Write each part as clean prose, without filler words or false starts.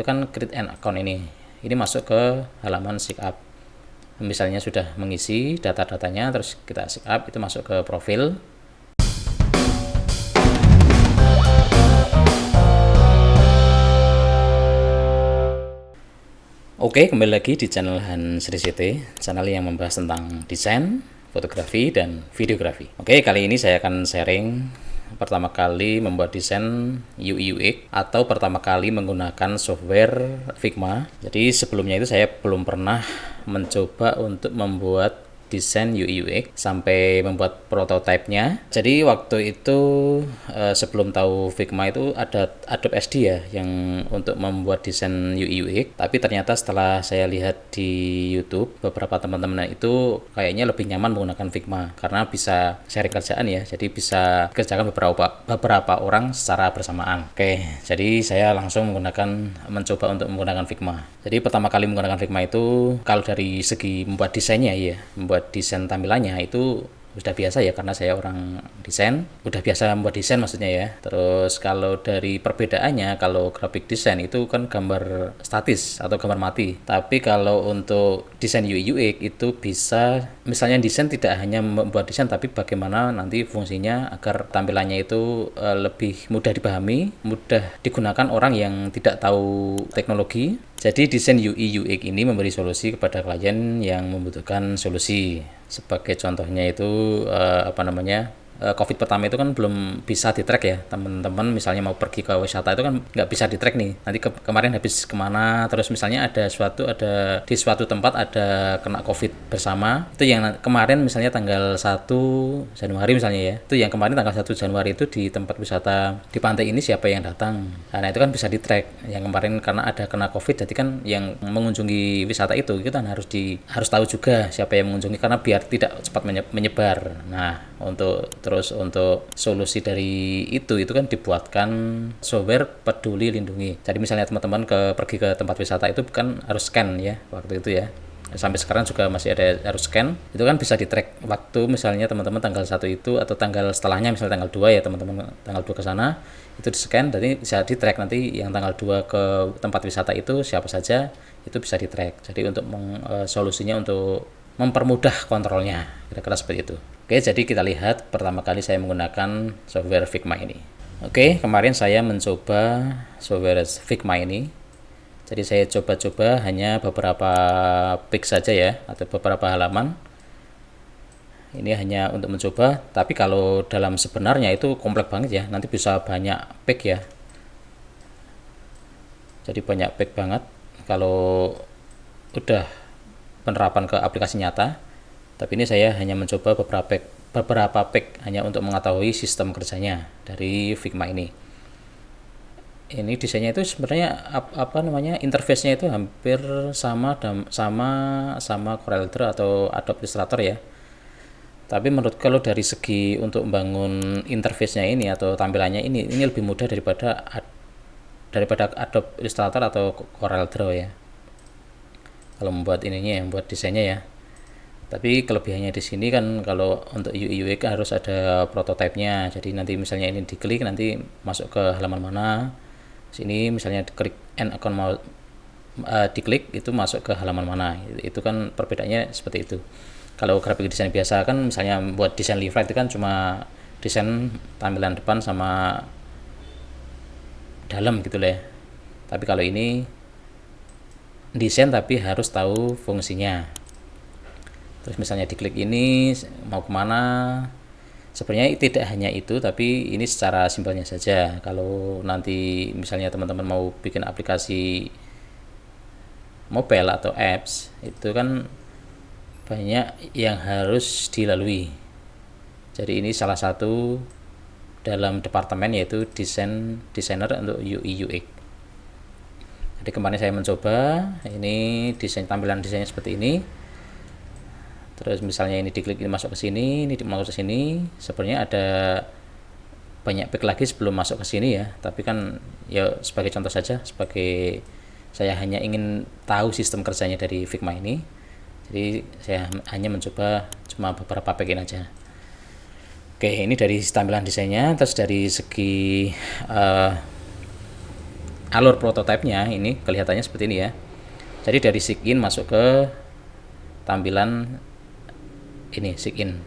itu kan create an account ini masuk ke halaman sign up. Misalnya sudah mengisi data-datanya, terus kita sign up, itu masuk ke profil. Oke, kembali lagi di channel Han Sri Siti, channel yang membahas tentang desain, fotografi, dan videografi. Oke, kali ini saya akan sharing pertama kali membuat desain UI UX atau pertama kali menggunakan software Figma. Jadi sebelumnya itu saya belum pernah mencoba untuk membuat desain UI UX sampai membuat prototipenya. Jadi waktu itu sebelum tahu Figma itu ada Adobe SD ya yang untuk membuat desain UI UX. Tapi ternyata setelah saya lihat di YouTube, beberapa teman-teman itu kayaknya lebih nyaman menggunakan Figma karena bisa sharing kerjaan ya. Jadi bisa kerjakan beberapa orang secara bersamaan. Oke, jadi saya langsung mencoba untuk menggunakan Figma. Jadi pertama kali menggunakan Figma itu kalau dari segi membuat desainnya ya, membuat desain tampilannya itu udah biasa ya karena saya orang desain, udah biasa membuat desain maksudnya ya. Terus kalau dari perbedaannya, kalau graphic design itu kan gambar statis atau gambar mati. Tapi kalau untuk desain UI UX itu bisa misalnya desain tidak hanya membuat desain tapi bagaimana nanti fungsinya agar tampilannya itu lebih mudah dipahami, mudah digunakan orang yang tidak tahu teknologi. Jadi desain UI UX ini memberi solusi kepada klien yang membutuhkan solusi. Sebagai contohnya itu COVID pertama itu kan belum bisa di-track ya teman-teman. Misalnya mau pergi ke wisata itu kan nggak bisa di-track nih, nanti kemarin habis kemana, terus misalnya ada di suatu tempat ada kena COVID bersama, itu yang kemarin misalnya tanggal 1 Januari misalnya ya, itu yang kemarin tanggal 1 Januari itu di tempat wisata di pantai ini siapa yang datang. Nah itu kan bisa di-track yang kemarin karena ada kena COVID. Jadi kan yang mengunjungi wisata itu kita harus tahu juga siapa yang mengunjungi karena biar tidak cepat menyebar. Nah untuk solusi dari itu kan dibuatkan software Peduli Lindungi. Jadi misalnya teman-teman pergi ke tempat wisata itu kan harus scan ya waktu itu ya. Sampai sekarang juga masih ada harus scan. Itu kan bisa di-track waktu misalnya teman-teman tanggal 1 itu atau tanggal setelahnya misalnya tanggal 2 ya teman-teman tanggal 2 ke sana itu di-scan, jadi bisa di-track nanti yang tanggal 2 ke tempat wisata itu siapa saja itu bisa di-track. Jadi untuk solusinya untuk mempermudah kontrolnya, kira-kira seperti itu. Oke, jadi kita lihat pertama kali saya menggunakan software Figma ini. Oke, kemarin saya mencoba software Figma ini. Jadi saya coba-coba hanya beberapa page saja ya, atau beberapa halaman. Ini hanya untuk mencoba, tapi kalau dalam sebenarnya itu kompleks banget ya, nanti bisa banyak page ya. Jadi banyak page banget kalau udah penerapan ke aplikasi nyata. Tapi ini saya hanya mencoba beberapa page hanya untuk mengetahui sistem kerjanya dari Figma ini. Ini desainnya itu sebenarnya interface-nya itu hampir sama CorelDRAW atau Adobe Illustrator ya. Tapi menurut kalau dari segi untuk membangun interface-nya ini atau tampilannya ini lebih mudah daripada Adobe Illustrator atau CorelDRAW ya. Kalau membuat membuat desainnya ya. Tapi kelebihannya di sini kan kalau untuk UI UX harus ada prototipenya. Jadi nanti misalnya ini diklik nanti masuk ke halaman mana. Sini misalnya klik an account mau diklik itu masuk ke halaman mana. Itu kan perbedaannya seperti itu. Kalau graphic design biasa kan misalnya buat desain leaflet itu kan cuma desain tampilan depan sama dalam gitu lah ya. Tapi kalau ini desain tapi harus tahu fungsinya. Terus misalnya diklik ini mau kemana, sebenarnya tidak hanya itu, tapi ini secara simpelnya saja. Kalau nanti misalnya teman-teman mau bikin aplikasi mobile atau apps, itu kan banyak yang harus dilalui. Jadi ini salah satu dalam departemen yaitu desainer untuk UI UX. Jadi kemarin saya mencoba ini tampilan desainnya seperti ini. Terus misalnya ini diklik ini masuk ke sini, ini masuk ke sini. Sebenarnya ada banyak page lagi sebelum masuk ke sini ya. Tapi kan ya sebagai contoh saja, sebagai saya hanya ingin tahu sistem kerjanya dari Figma ini. Jadi saya hanya mencoba cuma beberapa page ini aja. Oke, ini dari tampilan desainnya. Terus dari segi alur prototipenya ini kelihatannya seperti ini ya. Jadi dari sign masuk ke tampilan ini sign.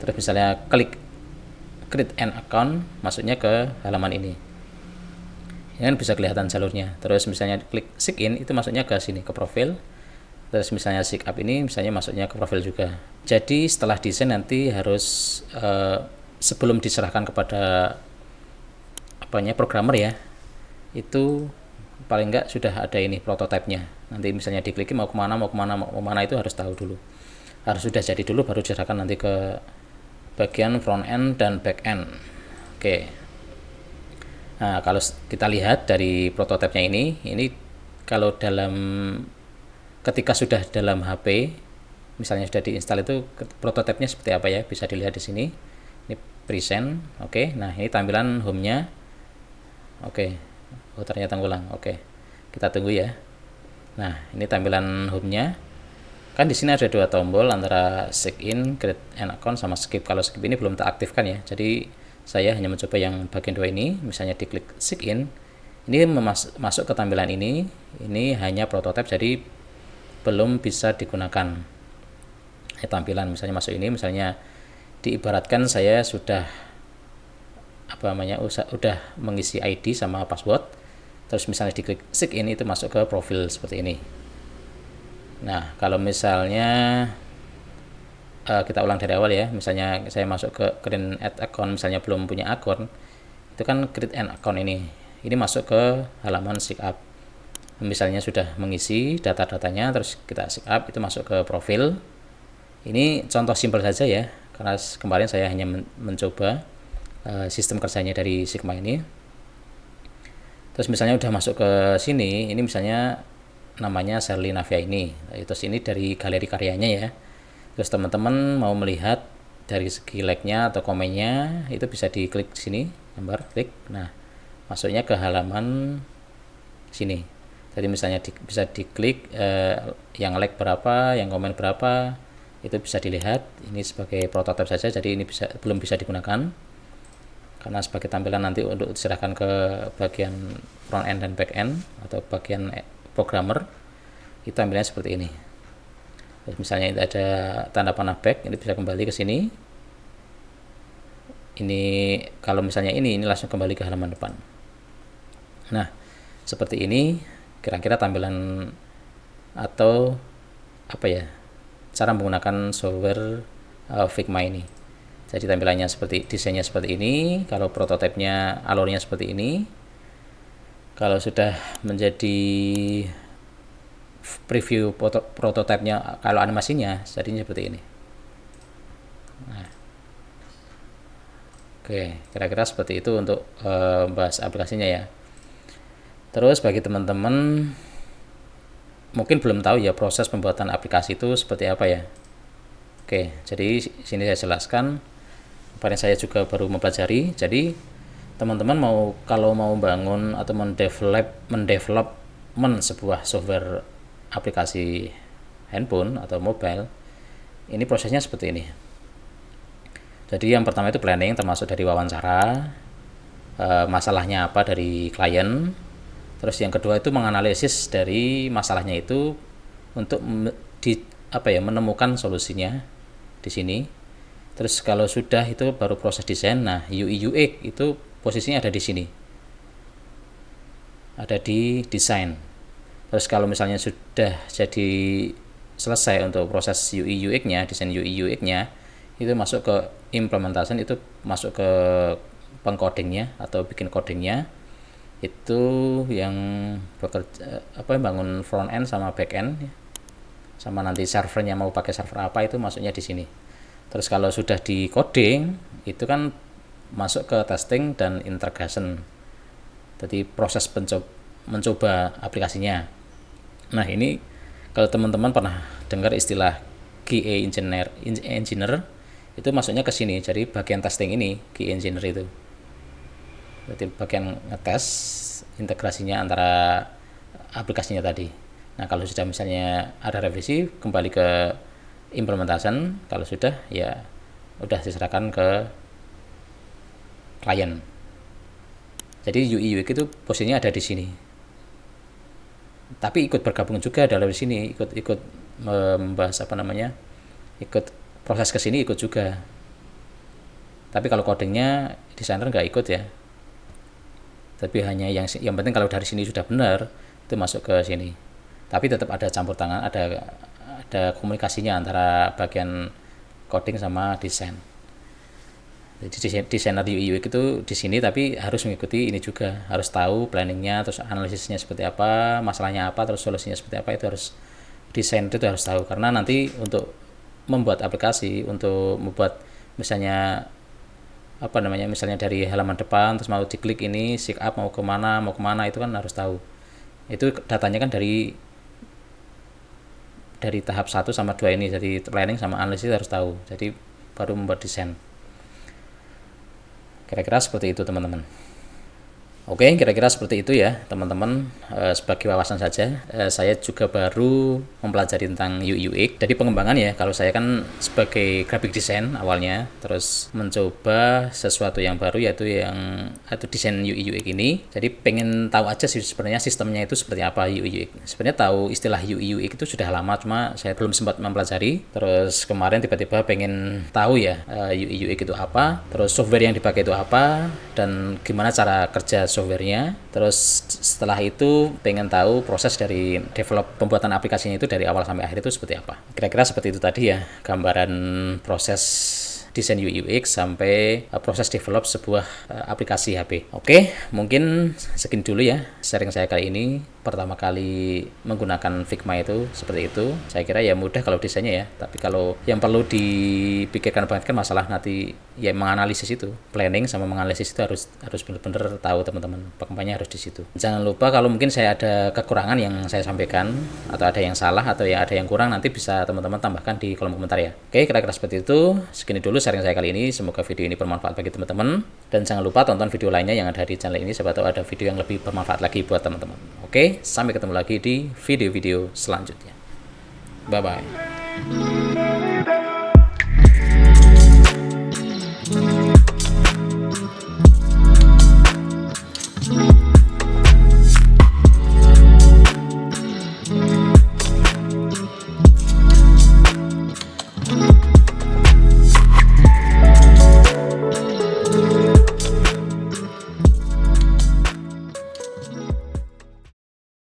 Terus misalnya klik create an account, masuknya ke halaman ini. Ini kan bisa kelihatan jalurnya. Terus misalnya klik sign itu masuknya ke sini, ke profil. Terus misalnya sign up ini misalnya masuknya ke profil juga. Jadi setelah desain nanti harus sebelum diserahkan kepada programmer ya, itu paling enggak sudah ada ini prototipenya. Nanti misalnya diklik mau kemana itu harus tahu dulu, harus sudah jadi dulu baru diserahkan nanti ke bagian front end dan back end. Oke. Nah, kalau kita lihat dari prototipenya ini kalau ketika sudah dalam HP, misalnya sudah diinstal, itu prototipenya seperti apa ya, bisa dilihat di sini. Ini present. Oke. Nah, ini tampilan home-nya. Oke. Oh, ternyata ngulang. Oke. Kita tunggu ya. Nah, ini tampilan home-nya. Kan di sini ada dua tombol antara sign, create an account sama skip. Kalau skip ini belum teraktifkan ya. Jadi saya hanya mencoba yang bagian dua ini. Misalnya diklik sign, ini masuk ke tampilan ini. Ini hanya prototipe, jadi belum bisa digunakan. Tampilan misalnya masuk ini, misalnya diibaratkan saya sudah udah mengisi ID sama password, terus misalnya diklik sign itu masuk ke profil seperti ini. Nah, kalau misalnya kita ulang dari awal ya, misalnya saya masuk ke create an account, misalnya belum punya akun, itu kan create an account ini masuk ke halaman sign up. Misalnya sudah mengisi data-datanya, terus kita sign up, itu masuk ke profil. Ini contoh simpel saja ya, karena kemarin saya hanya mencoba sistem kerjanya dari Sigma ini. Terus misalnya udah masuk ke sini, ini misalnya namanya Sherly Navia ini. Terus ini dari galeri karyanya ya. Terus teman-teman mau melihat dari segi like-nya atau komennya, itu bisa diklik sini, gambar klik. Nah, masuknya ke halaman sini. Jadi misalnya bisa diklik yang like berapa, yang komen berapa, itu bisa dilihat. Ini sebagai prototipe saja, jadi ini belum bisa digunakan karena sebagai tampilan nanti untuk diserahkan ke bagian front end dan back end atau bagian programmer. Itu tampilannya seperti ini. Terus misalnya ada tanda panah back, ini bisa kembali ke sini. Ini kalau misalnya ini langsung kembali ke halaman depan. Nah, seperti ini kira-kira tampilan atau cara menggunakan software Figma ini. Jadi tampilannya desainnya seperti ini. Kalau prototipenya alurnya seperti ini. Kalau sudah menjadi preview prototipenya, kalau animasinya jadinya seperti ini. Nah, oke, kira-kira seperti itu untuk bahas aplikasinya ya. Terus bagi teman-teman mungkin belum tahu ya proses pembuatan aplikasi itu seperti apa ya. Oke, jadi sini saya jelaskan. Kemarin saya juga baru mempelajari. Jadi teman-teman kalau mau bangun atau mendevelopment sebuah software aplikasi handphone atau mobile, ini prosesnya seperti ini. Jadi yang pertama itu planning, termasuk dari wawancara, masalahnya apa dari klien. Terus yang kedua itu menganalisis dari masalahnya itu untuk menemukan solusinya di sini. Terus kalau sudah itu baru proses desain. Nah, UI UX itu posisinya ada di sini. Ada di desain. Terus kalau misalnya sudah jadi selesai untuk proses UI UX-nya, desain UI UX-nya, itu masuk ke implementation, itu masuk ke pengcodingnya atau bikin codingnya. Itu yang bangun front end sama back end, sama nanti servernya mau pakai server apa, itu masuknya di sini. Terus kalau sudah di coding, itu kan masuk ke testing dan integration. Jadi proses mencoba aplikasinya. Nah, ini kalau teman-teman pernah dengar istilah QA engineer, itu masuknya ke sini. Jadi bagian testing ini QA engineer itu. Berarti bagian ngetes integrasinya antara aplikasinya tadi. Nah, kalau sudah misalnya ada revisi, kembali ke implementation. Kalau sudah, ya udah diserahkan ke klien. Jadi UI UX itu posisinya ada di sini. Tapi ikut bergabung juga dalam di sini, ikut membahas ikut proses ke sini ikut juga. Tapi kalau codingnya desainer nggak ikut ya. Tapi hanya yang penting kalau dari sini sudah benar itu masuk ke sini. Tapi tetap ada campur tangan, ada komunikasinya antara bagian coding sama desain. Jadi desainer di UI UX itu di sini, tapi harus mengikuti ini juga, harus tahu planningnya, terus analisisnya seperti apa, masalahnya apa, terus solusinya seperti apa, itu harus desain itu harus tahu. Karena nanti untuk membuat aplikasi, untuk membuat misalnya misalnya dari halaman depan terus mau diklik ini sign up mau kemana itu kan harus tahu. Itu datanya kan dari tahap 1 sama 2 ini, jadi planning sama analisis harus tahu, jadi baru membuat desain. Kira-kira seperti itu teman-teman. Oke, kira-kira seperti itu ya teman-teman. Sebagai wawasan saja, saya juga baru mempelajari tentang UI UX. Jadi pengembangan ya, kalau saya kan sebagai graphic design awalnya, terus mencoba sesuatu yang baru yaitu desain UI UX ini. Jadi pengen tahu aja sih sebenarnya sistemnya itu seperti apa UI UX. Sebenarnya tahu istilah UI UX itu sudah lama, cuma saya belum sempat mempelajari. Terus kemarin tiba-tiba pengen tahu ya UI UX itu apa, terus software yang dipakai itu apa, dan gimana cara kerja softwarenya. Terus setelah itu pengen tahu proses dari pembuatan aplikasinya itu dari awal sampai akhir itu seperti apa. Kira-kira seperti itu tadi ya, gambaran proses desain UI UX sampai proses develop sebuah aplikasi HP. Oke, mungkin segini dulu ya sharing saya kali ini. Pertama kali menggunakan Figma itu seperti itu. Saya kira ya mudah kalau desainnya ya, tapi kalau yang perlu dipikirkan banget kan masalah nanti ya menganalisis itu, planning sama menganalisis itu harus benar-benar tahu teman-teman. Pengembangannya harus di situ. Jangan lupa kalau mungkin saya ada kekurangan yang saya sampaikan atau ada yang salah atau ya ada yang kurang, nanti bisa teman-teman tambahkan di kolom komentar ya. Oke, kira-kira seperti itu. Segini dulu sharing saya kali ini. Semoga video ini bermanfaat bagi teman-teman, dan jangan lupa tonton video lainnya yang ada di channel ini, siapa tahu ada video yang lebih bermanfaat lagi buat teman-teman. Oke, sampai ketemu lagi di video-video selanjutnya. Bye bye.